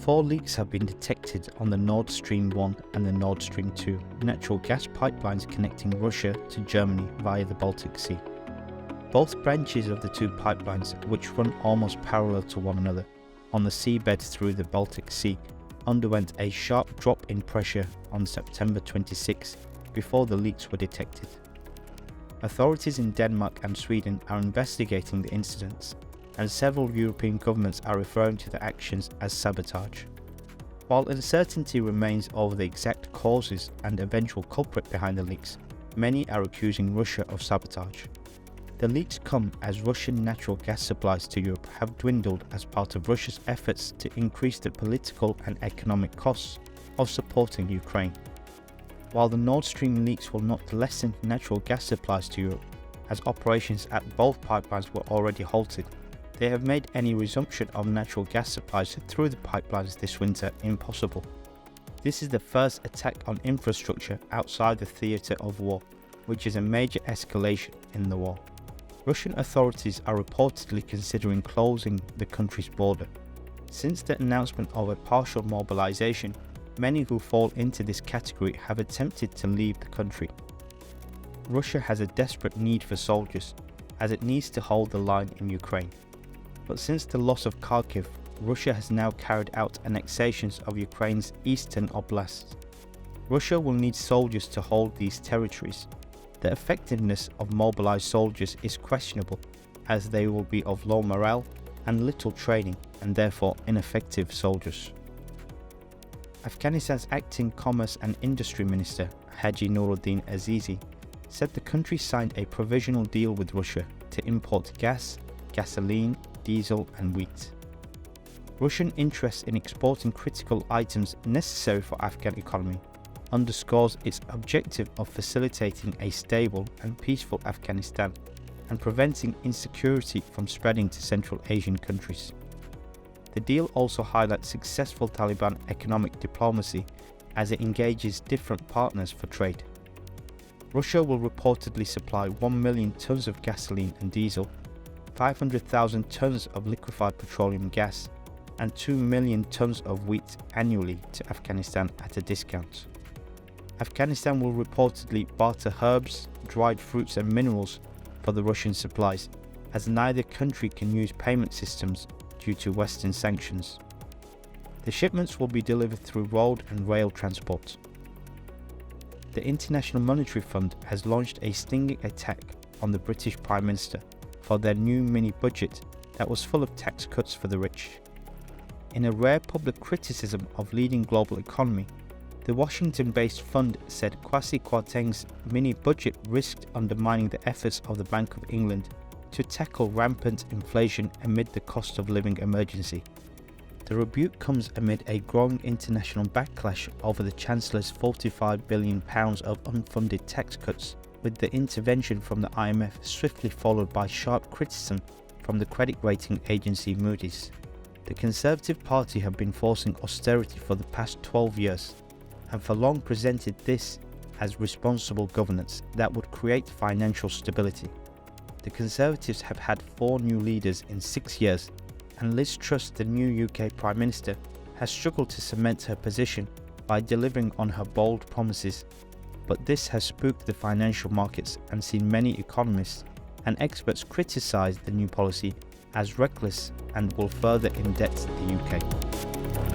4 leaks have been detected on the Nord Stream 1 and the Nord Stream 2 natural gas pipelines connecting Russia to Germany via the Baltic Sea. Both branches of the two pipelines, which run almost parallel to one another on the seabed through the Baltic Sea, underwent a sharp drop in pressure on September 26 before the leaks were detected. Authorities in Denmark and Sweden are investigating the incidents, and several European governments are referring to the actions as sabotage. While uncertainty remains over the exact causes and eventual culprit behind the leaks, many are accusing Russia of sabotage. The leaks come as Russian natural gas supplies to Europe have dwindled as part of Russia's efforts to increase the political and economic costs of supporting Ukraine. While the Nord Stream leaks will not lessen natural gas supplies to Europe, as operations at both pipelines were already halted, they have made any resumption of natural gas supplies through the pipelines this winter impossible. This is the first attack on infrastructure outside the theatre of war, which is a major escalation in the war. Russian authorities are reportedly considering closing the country's border. Since the announcement of a partial mobilization, many who fall into this category have attempted to leave the country. Russia has a desperate need for soldiers, as it needs to hold the line in Ukraine. But since the loss of Kharkiv, Russia has now carried out annexations of Ukraine's eastern oblasts. Russia will need soldiers to hold these territories. The effectiveness of mobilized soldiers is questionable, as they will be of low morale and little training, and therefore ineffective soldiers. Afghanistan's acting Commerce and Industry Minister, Haji Nuruddin Azizi, said the country signed a provisional deal with Russia to import gas, gasoline, diesel and wheat. Russian interest in exporting critical items necessary for Afghan economy underscores its objective of facilitating a stable and peaceful Afghanistan and preventing insecurity from spreading to Central Asian countries. The deal also highlights successful Taliban economic diplomacy as it engages different partners for trade. Russia will reportedly supply 1 million tons of gasoline and diesel, 500,000 tons of liquefied petroleum gas, and 2 million tons of wheat annually to Afghanistan at a discount. Afghanistan will reportedly barter herbs, dried fruits and minerals for the Russian supplies, as neither country can use payment systems due to Western sanctions. The shipments will be delivered through road and rail transport. The International Monetary Fund has launched a stinging attack on the British Prime Minister for their new mini-budget that was full of tax cuts for the rich. In a rare public criticism of leading global economy, the Washington-based fund said Kwasi Kwarteng's mini-budget risked undermining the efforts of the Bank of England to tackle rampant inflation amid the cost of living emergency. The rebuke comes amid a growing international backlash over the Chancellor's £45 billion of unfunded tax cuts, with the intervention from the IMF swiftly followed by sharp criticism from the credit rating agency Moody's. The Conservative Party have been forcing austerity for the past 12 years, and for long presented this as responsible governance that would create financial stability. The Conservatives have had 4 new leaders in 6 years, and Liz Truss, the new UK Prime Minister, has struggled to cement her position by delivering on her bold promises. But this has spooked the financial markets and seen many economists and experts criticise the new policy as reckless and will further indebt the UK.